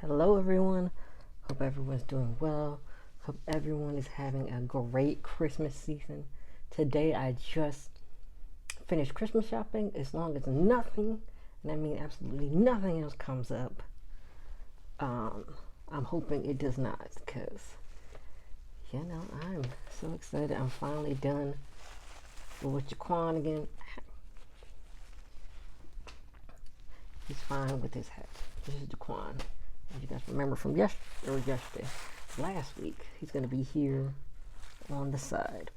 Hello, everyone. Hope everyone's doing well. Hope everyone is having a great Christmas season. Today, I just finished Christmas shopping. As long as nothing, and I mean absolutely nothing else comes up, um, I'm hoping it does not, because I'm so excited. I'm finally done with Jaquan again. He's fine with his hat. This is Jaquan. As you guys remember from yesterday, last week, he's going to be here on the side.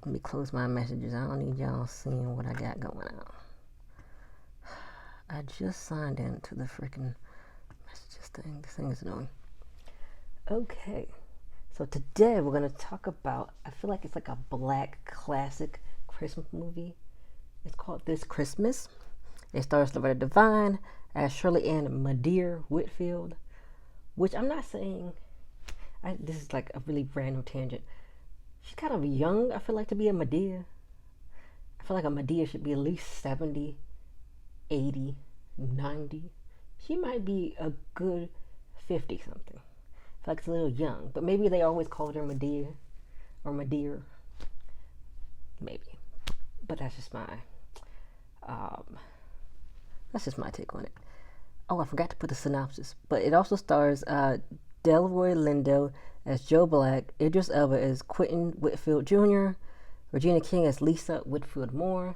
Let me close my messages. I don't need y'all seeing what I got going on. I just signed into the freaking messages thing. This thing is annoying. Okay, so today we're going to talk about, I feel like it's like a black classic Christmas movie. It's called This Christmas. It stars Loretta Devine as Shirley Ann Madeir Whitfield, which I'm not saying, this is like a really random tangent. She's kind of young, I feel like, to be a Madeir. I feel like a Madeir should be at least 70, 80, 90. She might be a good 50 something. I feel like it's a little young, but maybe they always called her Madeir or Madeir. Maybe. But that's just my take on it. Oh, I forgot to put the synopsis. But it also stars Delroy Lindo as Joe Black, Idris Elba as Quentin Whitfield Jr., Regina King as Lisa Whitfield Moore.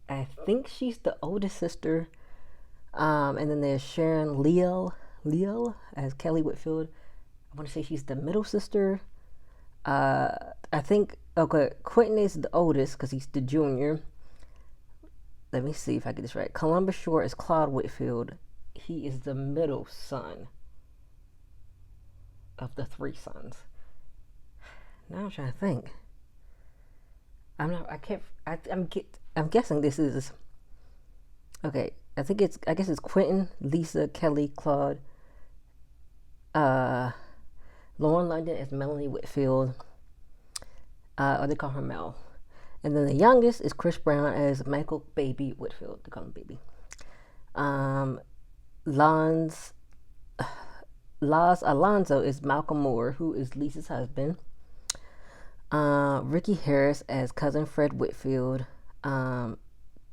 I think she's the oldest sister. And then there's Sharon Leal as Kelly Whitfield. I want to say she's the middle sister. I think, okay, Quentin is the oldest because he's the junior. Let me see if I get this right. Columbus Short is Claude Whitfield. He is the middle son of the three sons. Now I'm trying to think. I'm guessing this is, okay, I guess it's Quentin, Lisa, Kelly, Claude, Lauren London as Melanie Whitfield, or they call her Mel. And then the youngest is Chris Brown as Michael Baby Whitfield. They call him Baby. Laz Alonso is Malcolm Moore, who is Lisa's husband. Ricky Harris as cousin Fred Whitfield.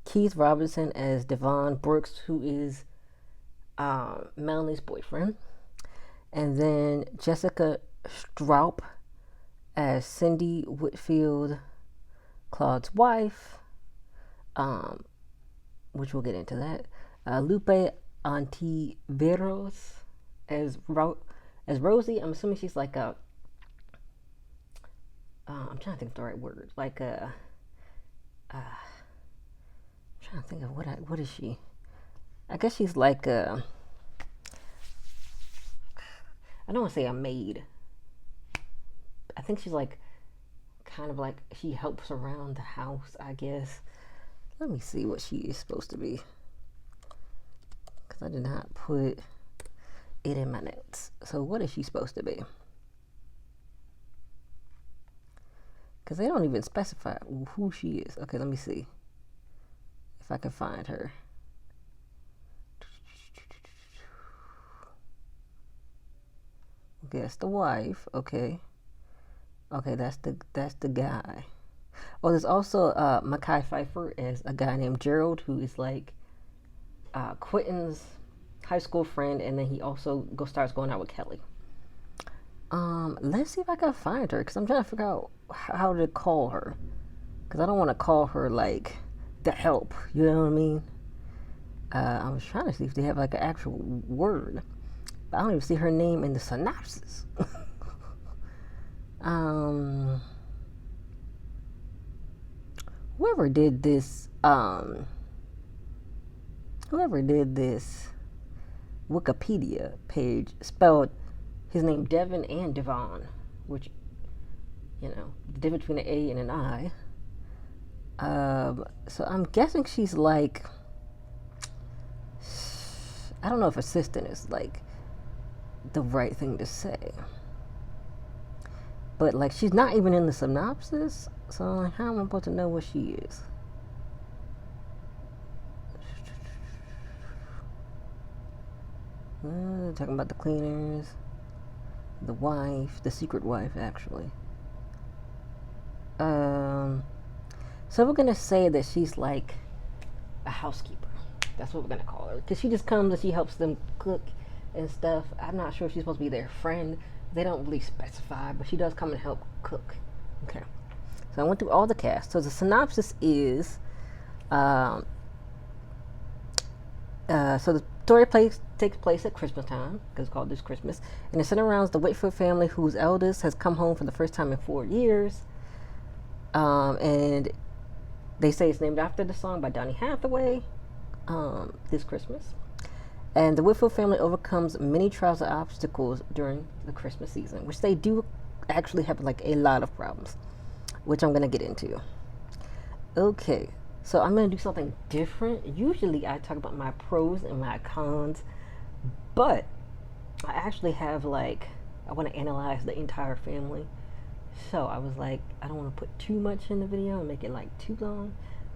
Keith Robinson as Devon Brooks, who is Melanie's boyfriend. And then Jessica Stroup as Cindy Whitfield, Claude's wife, which we'll get into that. Lupe Antiveros as Rosie. I'm assuming she's like a, I'm trying to think of the right word. Like a, I'm trying to think of what is she? I guess she's like a, I don't want to say a maid. I think she's like, kind of like, she helps around the house, I guess. Let me see what she is supposed to be, because I did not put it in my notes. So what is she supposed to be? Because they don't even specify who she is. Okay, let me see if I can find her. Okay, that's the wife. Okay, that's the guy. Oh, there's also Mekhi Phifer as a guy named Gerald, who is like Quentin's high school friend, and then he also starts going out with Kelly. Let's see if I can find her, because I'm trying to figure out how to call her, because I don't want to call her like the help, you know what I mean? I was trying to see if they have like an actual word, but I don't even see her name in the synopsis. Whoever did this Wikipedia page spelled his name Devin and Devon, which, the difference between an A and an I. So I'm guessing she's like, I don't know if assistant is like the right thing to say, but like she's not even in the synopsis, so like, how am I supposed to know what she is? Talking about the cleaners, the wife, the secret wife, actually. So we're gonna say that she's like a housekeeper. That's what we're gonna call her, because she just comes and she helps them cook and stuff. I'm not sure if she's supposed to be their friend. They don't really specify, but she does come and help cook. Okay. So I went through all the cast. So the synopsis is, so the story takes place at Christmas time, because it's called This Christmas, and it centers around the Whitfield family, whose eldest has come home for the first time in 4 years. And they say it's named after the song by Donny Hathaway, This Christmas. And the Whitfield family overcomes many trials and obstacles during the Christmas season, which they do actually have like a lot of problems, which I'm going to get into. Okay, so I'm going to do something different. Usually I talk about my pros and my cons, but I actually have like, I want to analyze the entire family. So I was like, I don't want to put too much in the video and make it like too long,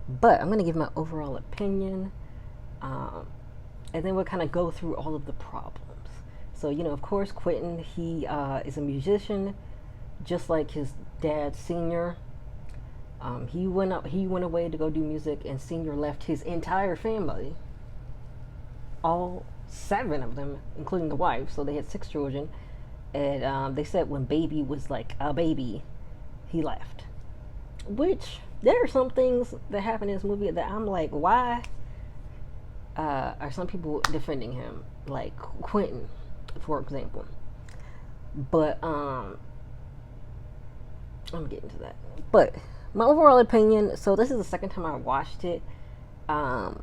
but I'm going to give my overall opinion, and then we'll kind of go through all of the problems. So, you know, of course, Quentin, he is a musician, just like his dad, Senior. He went away to go do music, and Senior left his entire family, all 7 of them, including the wife. So they had 6 children. And they said when Baby was like a baby, he left. Which, there are some things that happen in this movie that I'm like, why are some people defending him? Like Quentin, for example. But I'm getting to that. But my overall opinion, so this is the second time I watched it. The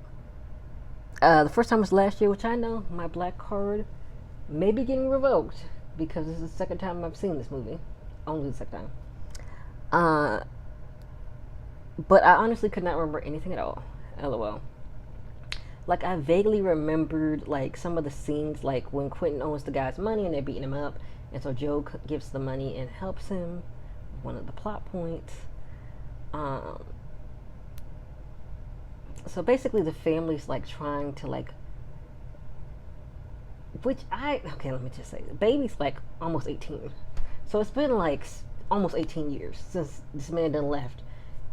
first time was last year, which I know my black card may be getting revoked, because this is the second time I've seen this movie. Only the second time. But I honestly could not remember anything at all. LOL. Like, I vaguely remembered, like, some of the scenes, like, when Quentin owes the guy's money and they're beating him up, and so Joe gives the money and helps him. One of the plot points. So basically the family's, like, trying to, like, okay, let me just say, Baby's like almost 18. So it's been like almost 18 years since this man done left.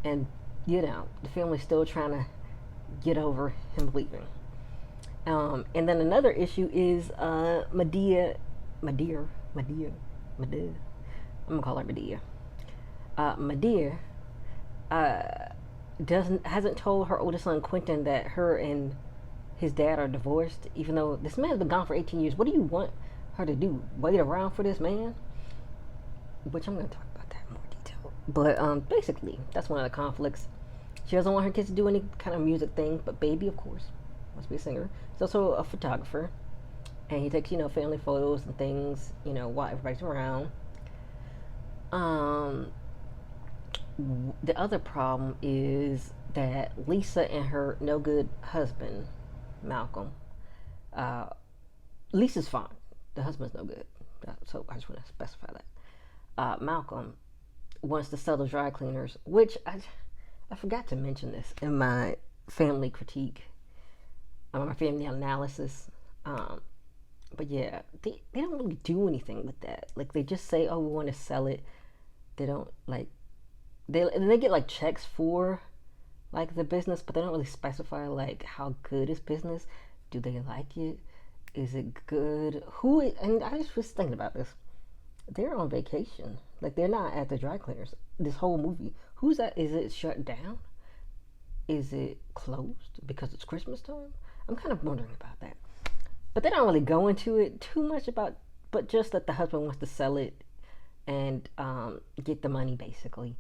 And, you know, the family's still trying to get over him leaving. And then another issue is Madea. I'm gonna call her Madea. Madea hasn't told her oldest son Quentin that her and his dad are divorced, even though this man has been gone for 18 years. What do you want her to do? Wait around for this man? Which I'm going to talk about that in more detail. But basically, that's one of the conflicts. She doesn't want her kids to do any kind of music thing, but Baby, of course, must be a singer. He's also a photographer, and he takes, you know, family photos and things, you know, while everybody's around. The other problem is that Lisa and her no good husband, Malcolm. Lisa's fine. The husband's no good. So I just want to specify that. Malcolm wants to sell the dry cleaners, which I forgot to mention this in my family critique, my family analysis. But yeah, they don't really do anything with that. Like, they just say, oh, we want to sell it. They don't, like, they get like checks for like the business, but they don't really specify like how good is business. Do they like it? Is it good? And I just was thinking about this. They're on vacation. Like, they're not at the dry cleaners this whole movie. Who's that? Is it shut down? Is it closed because it's Christmas time? I'm kind of wondering about that. But they don't really go into it too much about, but just that the husband wants to sell it and get the money, basically.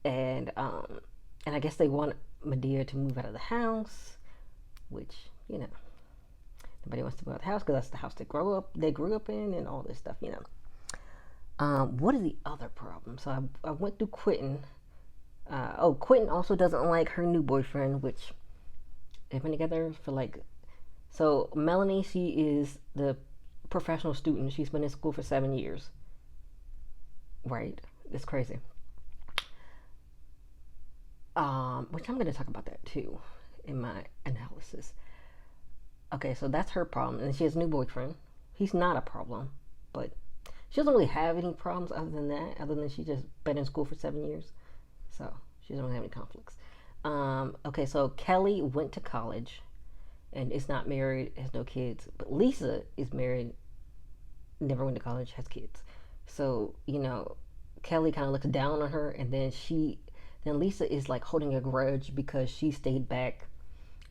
And I guess they want Madea to move out of the house, which, you know, nobody wants to move out of the house because that's the house they grew up in, and all this stuff, you know. What are the other problems? So I went through Quentin. Quentin also doesn't like her new boyfriend, which they've been together for like. So Melanie, she is the professional student. She's been in school for 7 years. Right? It's crazy. Which I'm going to talk about that too in my analysis. Okay, so that's her problem, and she has a new boyfriend, He's not a problem, but she doesn't really have any problems other than that, other than she just been in school for 7 years. So she doesn't really have any conflicts. Okay, so Kelly went to college and is not married, has no kids. But Lisa is married, never went to college, has kids. So, Kelly kind of looks down on her, and then Lisa is like holding a grudge because she stayed back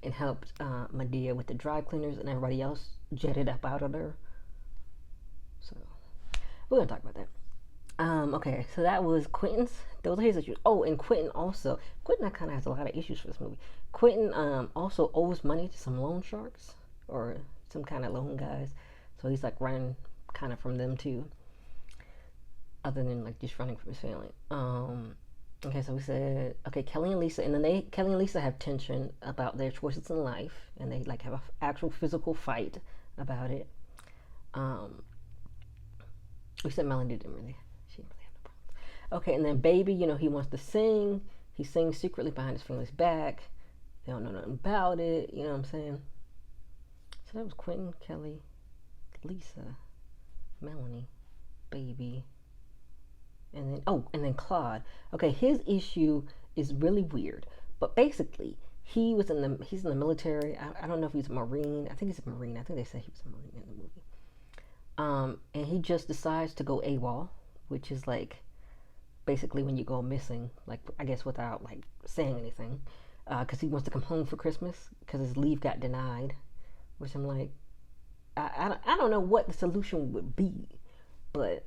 and helped Madea with the dry cleaners, and everybody else jetted up out of there. So we're gonna talk about that. Okay, so that was Quentin's. Those are his issues. Oh, and Quentin kind of has a lot of issues for this movie. Quentin also owes money to some loan sharks or some kind of loan guys, so he's like running kind of from them too, other than like just running from his family. Okay, so we said Kelly and Lisa, and then Kelly and Lisa have tension about their choices in life, and they like have an actual physical fight about it. We said Melanie didn't really. She didn't really have no problem. Okay, and then Baby, he wants to sing. He sings secretly behind his family's back. They don't know nothing about it. You know what I'm saying? So that was Quentin, Kelly, Lisa, Melanie, Baby, and then Claude. Okay, his issue is really weird, but basically he's in the military. I don't know if he's a Marine. I think he's a Marine. I think they said he was a Marine in the movie. And he just decides to go AWOL, which is like basically when you go missing, like I guess without like saying anything, because he wants to come home for Christmas because his leave got denied. Which I'm like, I don't know what the solution would be, but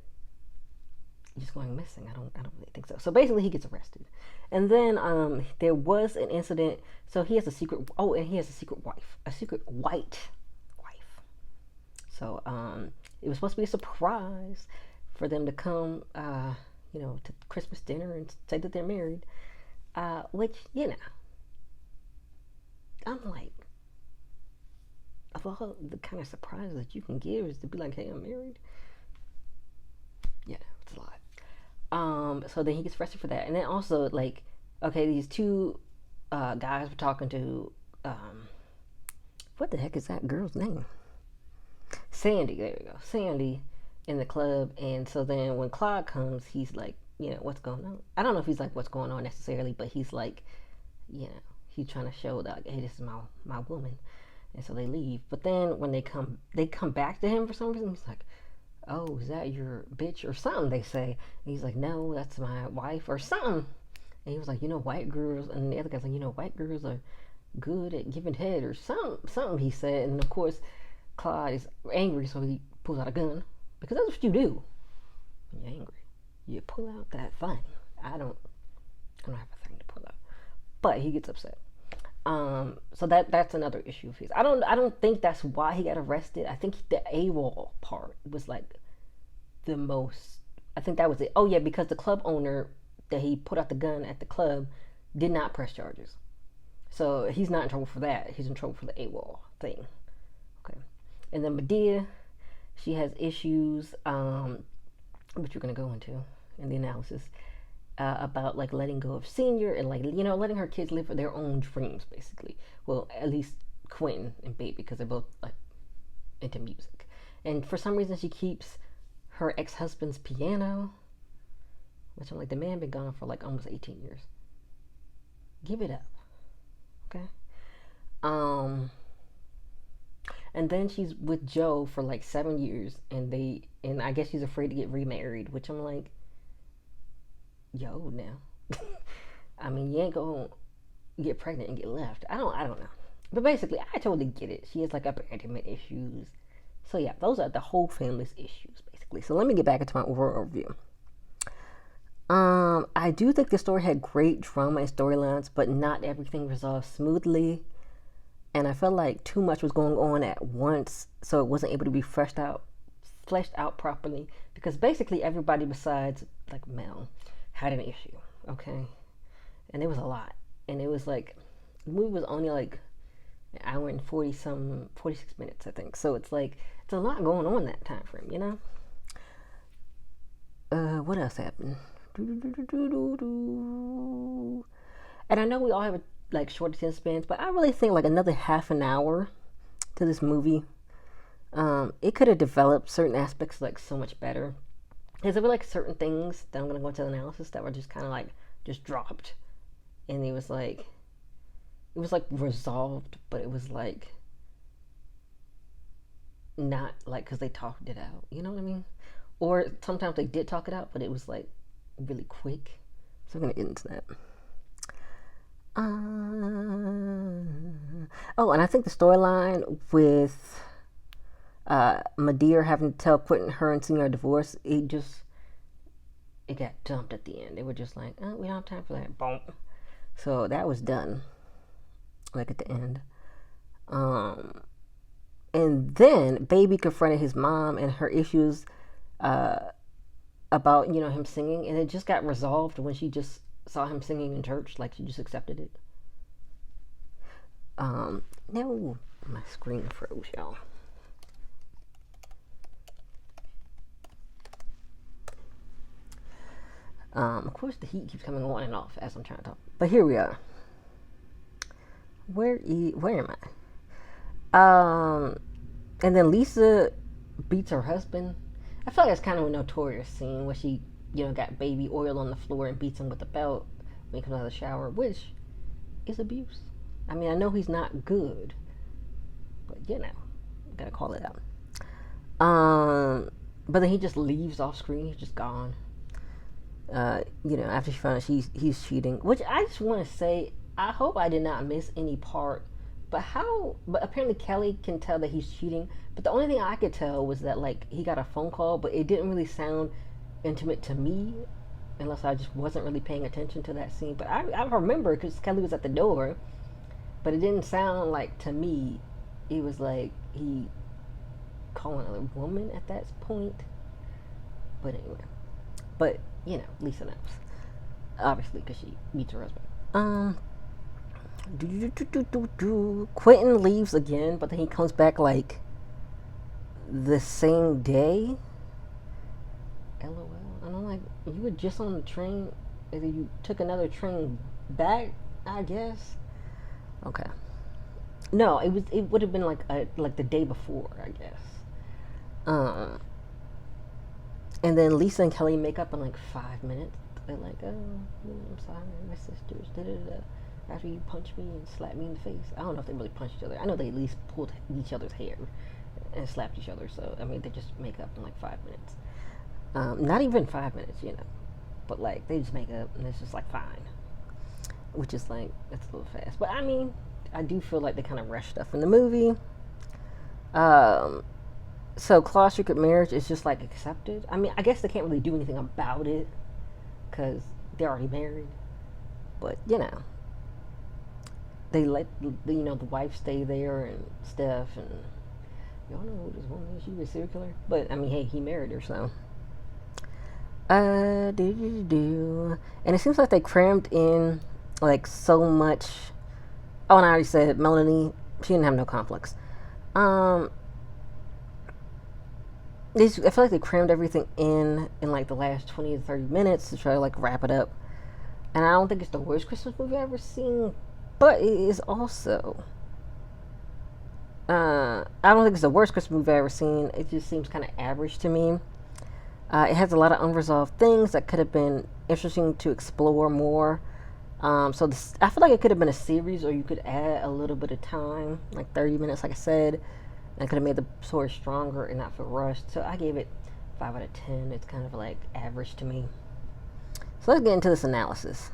just going missing, I don't really think so. So basically, he gets arrested, and then there was an incident. So he has a secret. Oh, and he has a secret wife, a secret white wife. So it was supposed to be a surprise for them to come, to Christmas dinner and say that they're married. Which I'm like, of all the kind of surprises that you can give is to be like, hey, I'm married. Yeah, it's a lot. So then he gets arrested for that. And then also, like, okay, these two guys were talking to, what the heck is that girl's name? Sandy, there we go. Sandy in the club. And so then when Claude comes, he's like, what's going on? I don't know if he's like, what's going on necessarily, but he's like, he's trying to show that, like, hey, this is my woman. And so they leave. But then when they come back to him for some reason. He's like, oh, is that your bitch or something? They say. And he's like, no, that's my wife or something. And he was like, white girls. And the other guy's like, white girls are good at giving head or something he said. And of course, Claude is angry, so he pulls out a gun. Because that's what you do when you're angry. You pull out that thing. I don't have a thing to pull out. But he gets upset. So that's another issue of his. I don't think that's why he got arrested. I think the AWOL part was like the most. I think that was it. Oh yeah, because the club owner that he put out the gun at the club did not press charges, so he's not in trouble for that. He's in trouble for the AWOL thing. Okay, and then Madea, she has issues, which we're gonna go into in the analysis. About like letting go of Senior and like letting her kids live for their own dreams, basically. Well, at least Quentin and Baby, because they're both like into music. And for some reason, she keeps her ex-husband's piano, which I'm like, the man been gone for like almost 18 years. Give it up, okay? And then she's with Joe for like 7 years, and I guess she's afraid to get remarried, which I'm like, yo, now. I mean, you ain't gonna get pregnant and get left. I don't know. But basically, I totally get it. She has like abandonment issues. So yeah, those are the whole family's issues, basically. So let me get back into my overall review. I do think the story had great drama and storylines, but not everything resolved smoothly. And I felt like too much was going on at once, so it wasn't able to be fleshed out properly. Because basically everybody besides like Mel had an issue, okay? And it was a lot. And it was like, the movie was only like an hour and 46 minutes, I think. So it's like, it's a lot going on that time frame, What else happened? And I know we all have like short attention spans, but I really think like another half an hour to this movie It could have developed certain aspects like so much better. Because there were like certain things that I'm gonna go into the analysis that were just kind of like just dropped, and it was like resolved, but it was like not like because they talked it out. You know what I mean? Or sometimes they did talk it out, but it was like really quick. So I'm gonna get into that. Oh, and I think the storyline with Madeir having to tell Quentin her and Senior divorce, it got dumped at the end. They were just like, oh, we don't have time for that. Boom. So that was done, like at the end. Um, and then Baby confronted his mom and her issues uh, about him singing, and it just got resolved when she just saw him singing in church. Like she just accepted it. No, my screen froze, y'all. Of course, the heat keeps coming on and off as I'm trying to talk. But here we are. Where am I? And then Lisa beats her husband. I feel like that's kind of a notorious scene where she, got baby oil on the floor and beats him with a belt when he comes out of the shower, which is abuse. I mean, I know he's not good, but gotta call it out. But then he just leaves off screen. He's just gone. After she found out he's cheating, which I just want to say, I hope I did not miss any part. But apparently Kelly can tell that he's cheating. But the only thing I could tell was that like he got a phone call, but it didn't really sound intimate to me, unless I just wasn't really paying attention to that scene. But I remember because Kelly was at the door, but it didn't sound like to me. It was like he calling another woman at that point. But anyway, but Lisa knows, obviously, because she meets her husband. Quentin leaves again, but then he comes back like the same day. LOL. And I'm like, you were just on the train, and then you took another train back, I guess. Okay. No, it would have been like the day before, I guess. And then Lisa and Kelly make up in like 5 minutes. They're like, oh, I'm sorry, my sisters. After you punched me and slapped me in the face. I don't know if they really punched each other. I know they at least pulled each other's hair and slapped each other. So, I mean, they just make up in like 5 minutes. Not even 5 minutes, But like, they just make up and it's just like fine. Which is like, that's a little fast. But I mean, I do feel like they kind of rush stuff in the movie. So Claude's secret marriage is just like accepted. I mean, I guess they can't really do anything about it because they're already married. But they let the wife stay there and stuff, and y'all know who this woman is. She was a serial killer, but I mean, hey, he married her, so. And it seems like they crammed in like so much. Oh, and I already said Melanie. She didn't have no conflicts. I feel like they crammed everything in like the last 20 to 30 minutes to try to like wrap it up. And I don't think it's the worst Christmas movie I've ever seen, but it is also. I don't think it's the worst Christmas movie I've ever seen. It just seems kind of average to me. It has a lot of unresolved things that could have been interesting to explore more. I feel like it could have been a series, or you could add a little bit of time, like 30 minutes, like I said. And could have made the story stronger and not feel rushed. So I gave it 5 out of 10. It's kind of like average to me. So let's get into this analysis.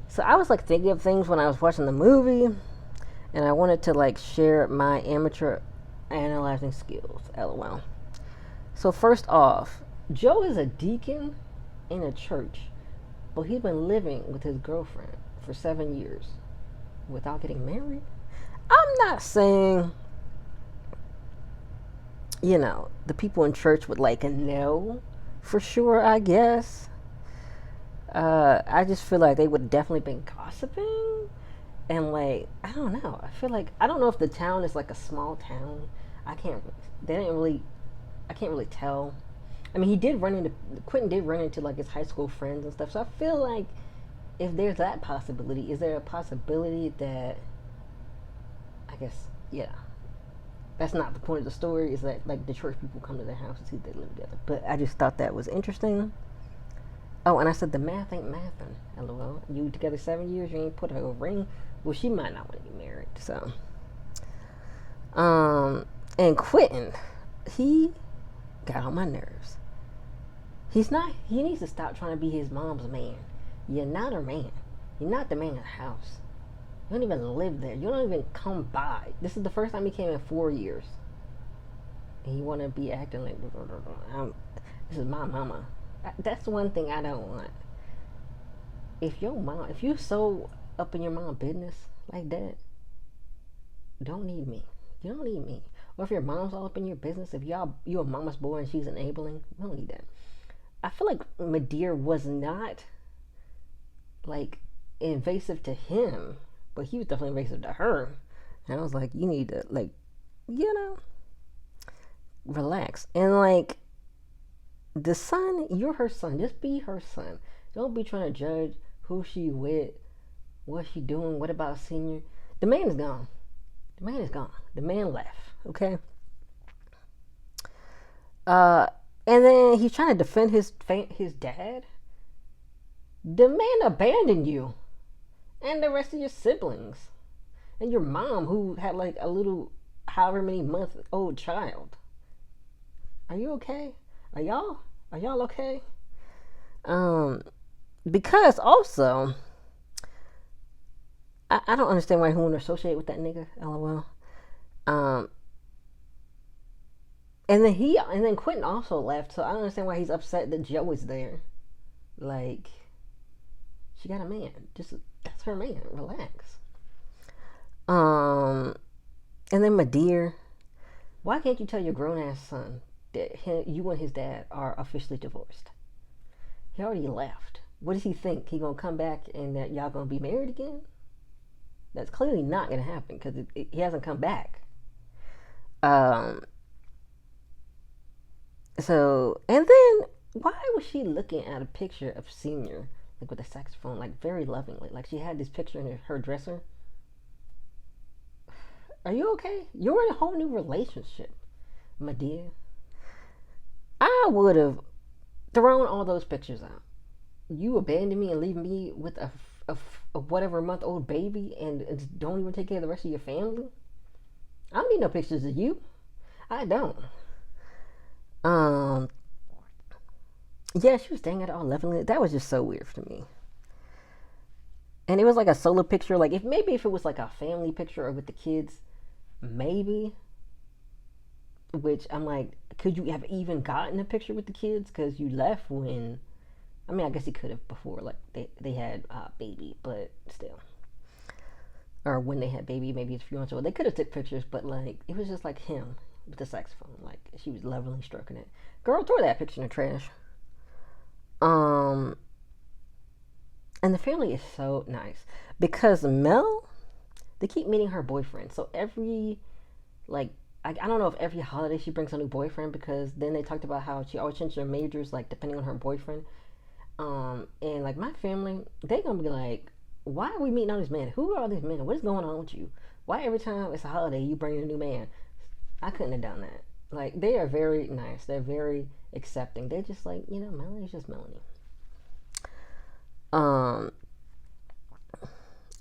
So I was like thinking of things when I was watching the movie, and I wanted to like share my amateur analyzing skills. LOL. So first off, Joe is a deacon in a church, but he's been living with his girlfriend for 7 years without getting married. I'm not saying the people in church would like know for sure, I guess. I just feel like they would definitely been gossiping. And like, I don't know. I feel like, I don't know if the town is like a small town. I can't really tell. I mean, Quentin did run into like his high school friends and stuff. So I feel like if there's that possibility, is there a possibility that, I guess, yeah. That's not the point of the story. Is that like the church people come to their house and see if they live together. But I just thought that was interesting. Oh, and I said the math ain't mathin'. LOL. You together 7 years, you ain't put a ring. Well, she might not want to get married. So, and Quentin, he got on my nerves. He's not. He needs to stop trying to be his mom's man. You're not her man. You're not the man in the house. You don't even live there. You don't even come by. This is the first time he came in 4 years. And you want to be acting like, this is my mama. That's one thing I don't want. If you're so up in your mom business like that, don't need me. You don't need me. Or if your mom's all up in your business, if you a mama's boy and she's enabling, you don't need that. I feel like Madea was not like invasive to him, but he was definitely invasive to her. And I was like, you need to like, relax. And like the son, you're her son. Just be her son. Don't be trying to judge who she with, what she doing, what about senior. The man is gone. The man is gone. The man left. Okay. And then he's trying to defend his dad. The man abandoned you and the rest of your siblings and your mom, who had like a little, however many month old child. Are you okay? Are y'all okay? Because also, I don't understand why he want to associate with that nigga. LOL. And then Quentin also left, so I don't understand why he's upset that Joe is there. Like, she got a man. Just that's her man. Relax. And then Madea, why can't you tell your grown ass son that you and his dad are officially divorced? He already left. What does he think? He gonna come back and that y'all gonna be married again? That's clearly not gonna happen because he hasn't come back. So, and then why was she looking at a picture of Senior, like with a saxophone, like very lovingly? Like she had this picture in her dresser. Are you okay? You're in a whole new relationship, Madea. I would have thrown all those pictures out. You abandon me and leave me with a whatever month old baby and don't even take care of the rest of your family? I don't need no pictures of you. I don't. Yeah, she was staying at all lovingly. That was just so weird to me. And it was like a solo picture. Like if it was like a family picture or with the kids, maybe. Which I'm like, could you have even gotten a picture with the kids? Because you left when, I mean, I guess he could have before, like they had baby, but still. Or when they had baby, maybe it's a few months old. They could have took pictures, but like it was just like him with the saxophone. Like she was lovingly stroking it. Girl, throw that picture in the trash. And the family is so nice because Mel, they keep meeting her boyfriend. So every, like, I don't know if every holiday she brings a new boyfriend, because then they talked about how she always changes her majors, like depending on her boyfriend. And like my family, they gonna be like, why are we meeting all these men? Who are all these men? What is going on with you? Why every time it's a holiday you bring a new man? I couldn't have done that. Like they are very nice. They're very accepting. They're just like, Melanie's just Melanie.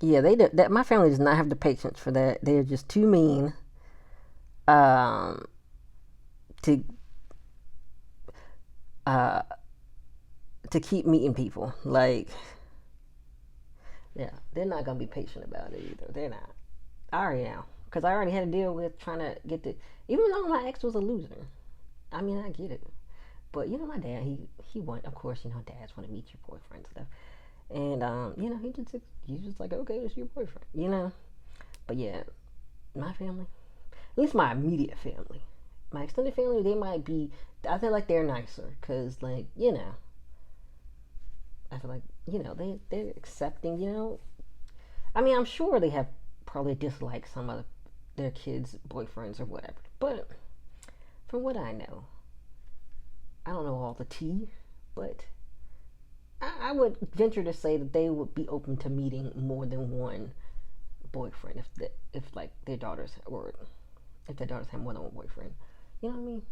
Yeah, that my family does not have the patience for that. They're just too mean. To keep meeting people. Like, yeah, they're not gonna be patient about it either. They're not. I already know, because I already had to deal with trying to get the. Even though my ex was a loser, I mean, I get it. But my dad, he want, of course, dads want to meet your boyfriend and stuff, and he's just like, okay, it's your boyfriend, But yeah, my family, at least my immediate family, my extended family, they might be. I feel like they're nicer, cause like I feel like they're accepting. I mean, I'm sure they have probably disliked some of their kids' boyfriends or whatever, but from what I know, I don't know all the tea, but I would venture to say that they would be open to meeting more than one boyfriend if like their daughters were if their daughters have more than one boyfriend. You know what I mean?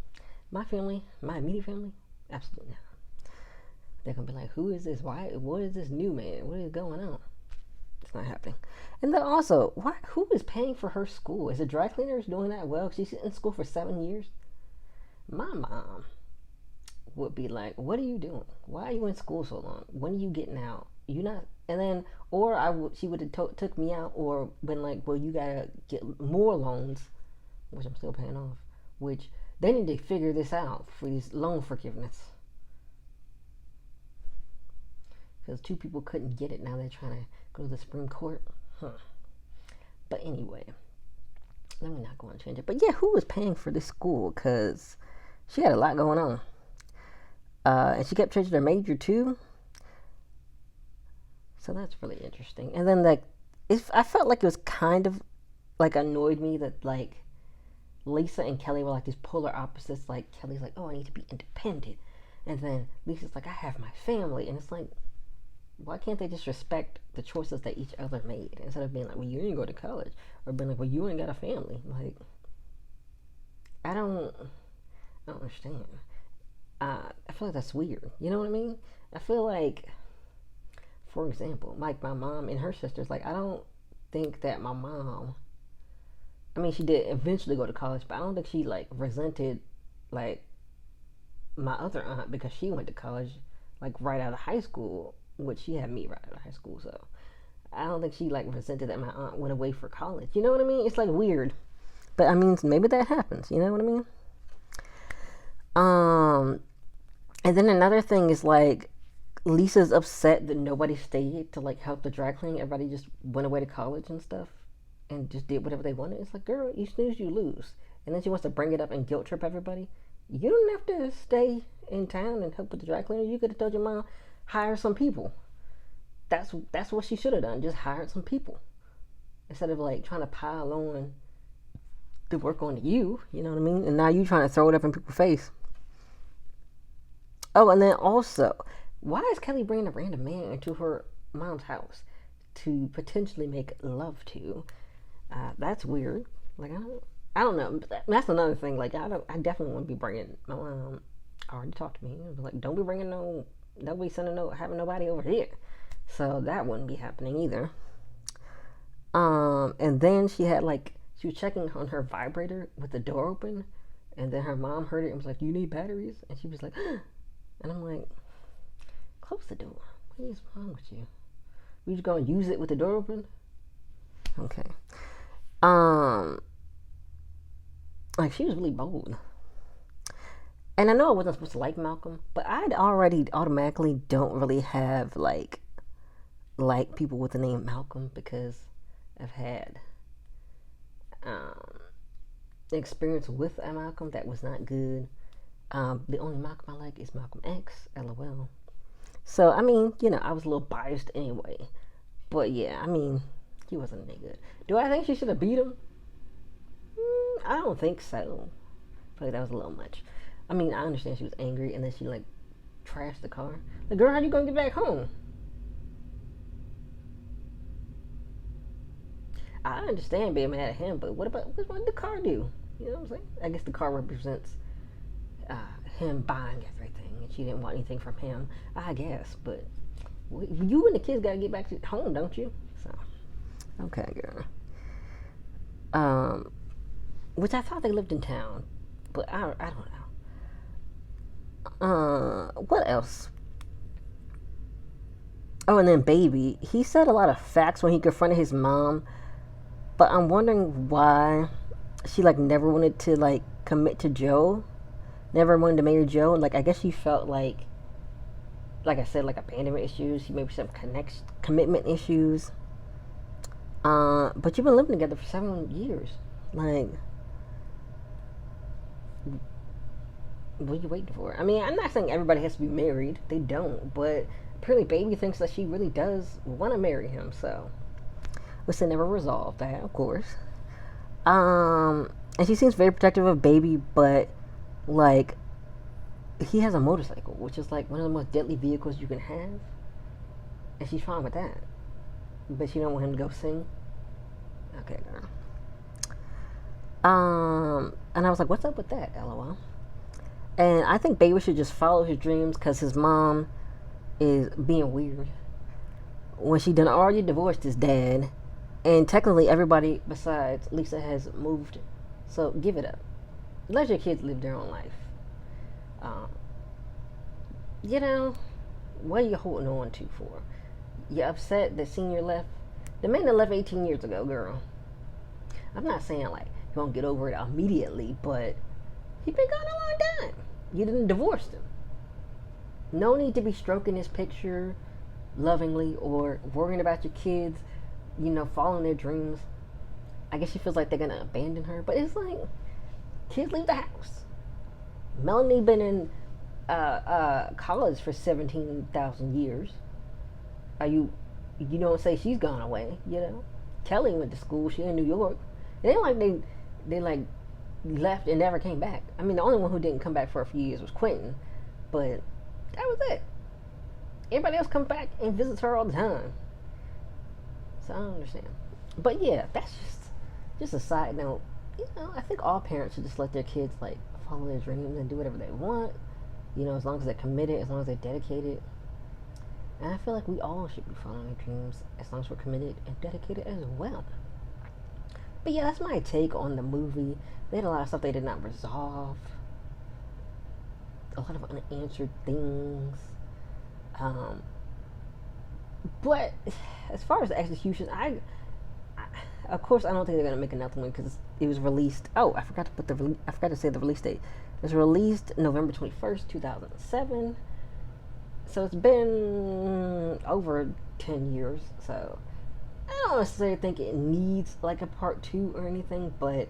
My family, my immediate family, absolutely not. They're gonna be like, who is this? Why? What is this new man? What is going on? It's not happening. And then also, why? Who is paying for her school? Is the dry cleaners doing that well? She's in school for 7 years. My mom would be like, "What are you doing? Why are you in school so long? When are you getting out? You not?" And then, or she would have took me out, or been like, "Well, you gotta get more loans," which I'm still paying off. Which they need to figure this out for these loan forgiveness, because two people couldn't get it. Now they're trying to go to the Supreme Court. Huh. But anyway, let me not go on change it. But yeah, who was paying for this school? Because she had a lot going on. And she kept changing her major too. So that's really interesting. And then like, I felt like it was kind of like annoyed me that like Lisa and Kelly were like these polar opposites. Like Kelly's like, oh, I need to be independent, and then Lisa's like, I have my family, and it's like, why can't they just respect the choices that each other made instead of being like, well, you didn't go to college, or being like, well, you ain't got a family? Like, I don't understand. I feel like that's weird. You know what I mean? I feel like, for example, like my mom and her sisters, like I don't think that my mom, I mean, she did eventually go to college, but I don't think she like resented like my other aunt because she went to college like right out of high school, which she had me right out of high school. So I don't think she like resented that my aunt went away for college. You know what I mean? It's like weird, but I mean, maybe that happens. You know what I mean? And then another thing is like Lisa's upset that nobody stayed to like help the dry cleaning. Everybody just went away to college and stuff and just did whatever they wanted. It's like, girl, you snooze, you lose. And then she wants to bring it up and guilt trip everybody. You don't have to stay in town and help with the dry cleaner. You could have told your mom, hire some people. That's what she should have done. Just hired some people instead of like trying to pile on the work on you. You know what I mean? And now you trying to throw it up in people's face. Oh, and then also, why is Kelly bringing a random man into her mom's house to potentially make love to? That's weird. Like I don't know. That's another thing. Like I definitely wouldn't be bringing my mom. Already talked to me. Like, don't be bringing don't be sending having nobody over here. So that wouldn't be happening either. And then she was checking on her vibrator with the door open, and then her mom heard it and was like, "You need batteries?" And she was like, and I'm like, close the door. What is wrong with you? We just gonna use it with the door open? Okay. Like she was really bold. And I know I wasn't supposed to like Malcolm, but I'd already automatically don't really have like people with the name Malcolm because I've had experience with a Malcolm that was not good. The only Malcolm I like is Malcolm X, LOL. So, I mean, I was a little biased anyway. But yeah, I mean, he wasn't any good. Do I think she should have beat him? I don't think so. I feel like that was a little much. I mean, I understand she was angry and then she like trashed the car. Like, girl, how you gonna get back home? I understand being mad at him, but what did the car do? You know what I'm saying? I guess the car represents him buying everything, and she didn't want anything from him, I guess. But you and the kids gotta get back to home, don't you? So, okay, girl. Which I thought they lived in town, but I don't know. What else? Oh, and then Baby, he said a lot of facts when he confronted his mom, but I'm wondering why she like never wanted to like commit to Joe, never wanted to marry Joe. Like I guess she felt like I said, like abandonment issues, maybe some commitment issues. But you've been living together for 7 years. Like, what are you waiting for? I mean, I'm not saying everybody has to be married. They don't. But apparently Baby thinks that she really does want to marry him. So, which they never resolved that, of course. And she seems very protective of Baby, but like he has a motorcycle, which is like one of the most deadly vehicles you can have, and she's fine with that. But she don't want him to go sing. Okay, girl. And I was like, what's up with that? LOL. And I think Baby should just follow his dreams because his mom is being weird. When she done already divorced his dad, and technically everybody besides Lisa has moved. So give it up. Let your kids live their own life. Um, you know, what are you holding on to for? You upset that Senior left? The man that left 18 years ago, girl. I'm not saying like you won't get over it immediately, but he been gone a long time. You didn't divorce him. No need to be stroking his picture lovingly or worrying about your kids, following their dreams. I guess she feels like they're gonna abandon her, but it's like kids leave the house. Melanie been in college for 17,000 years. Are you don't say she's gone away, Kelly went to school, she in New York. It ain't like they like left and never came back. I mean, the only one who didn't come back for a few years was Quentin, but that was it. Everybody else comes back and visits her all the time. So I don't understand. But yeah, that's just a side note. I think all parents should just let their kids like follow their dreams and do whatever they want. As long as they're committed, as long as they're dedicated. And I feel like we all should be following our dreams as long as we're committed and dedicated as well. But yeah, that's my take on the movie. They had a lot of stuff they did not resolve. A lot of unanswered things. But as far as the execution, I of course I don't think they're gonna make another one because it was released. Oh, I forgot to say the release date. It was released November 21st, 2007. So it's been over 10 years. So I don't necessarily think it needs like a part 2 or anything, but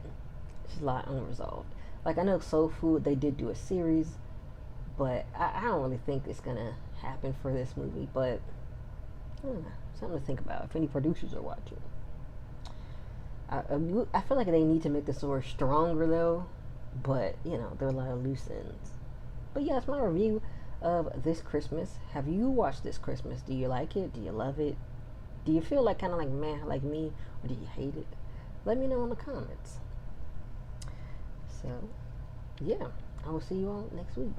it's a lot unresolved. Like I know Soul Food, they did do a series, but I don't really think it's gonna happen for this movie. But something to think about if any producers are watching. I feel like they need to make the story stronger though, but there are a lot of loose ends. But yeah, that's my review of This Christmas. Have you watched This Christmas? Do you like it? Do you love it? Do you feel like kind of like meh like me, or do you hate it? Let me know in the comments. So yeah, I will see you all next week.